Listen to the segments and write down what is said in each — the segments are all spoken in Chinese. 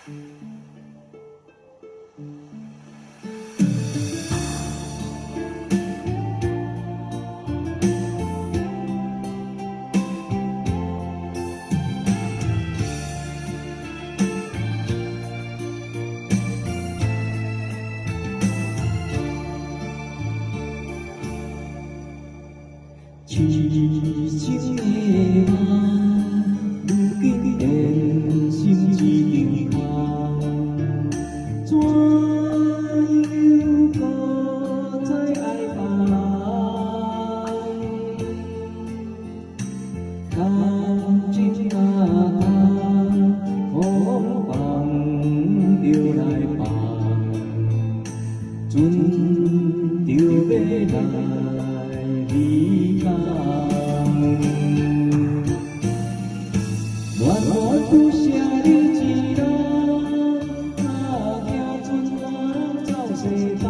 痴情的我，如今连心只空，怎样搁再爱别人？感情啊，空放着来放，船就要来离港。暖暖不下你一人，行船仔走西东。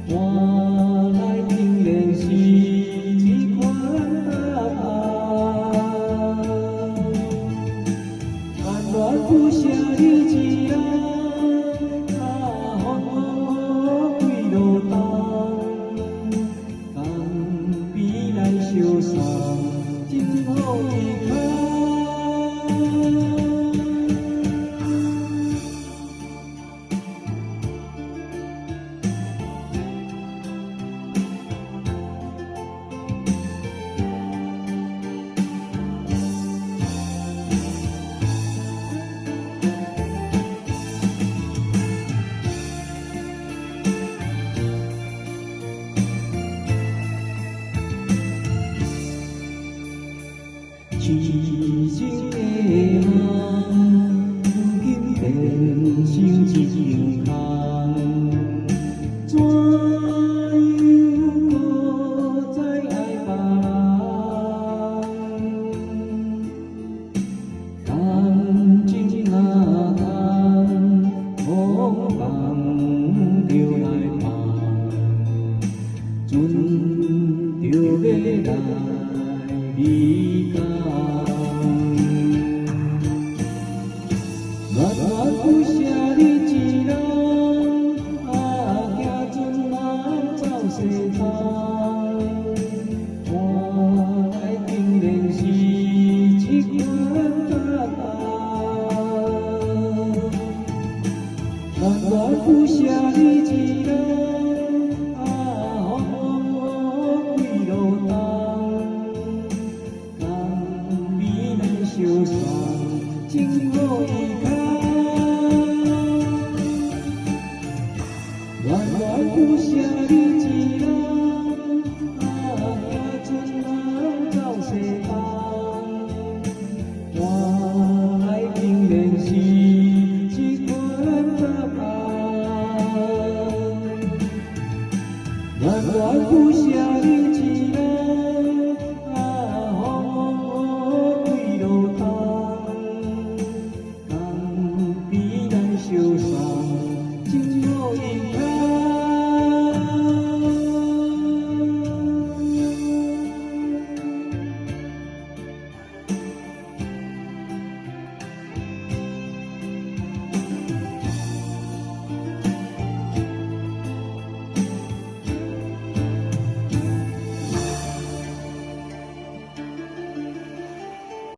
换来竟然是一款答案。暖暖不下你一人，风雨几路东。江边来相送，真好依靠。痴情的我，如今变成一空，怎样搁再爱别人？感情啊，风放着来放，船就要来离港。暖暖不下你一人，行船仔走西东。换来竟然是一款答案。暖暖不下你一人，风雨几路东。江边来相送，真好依。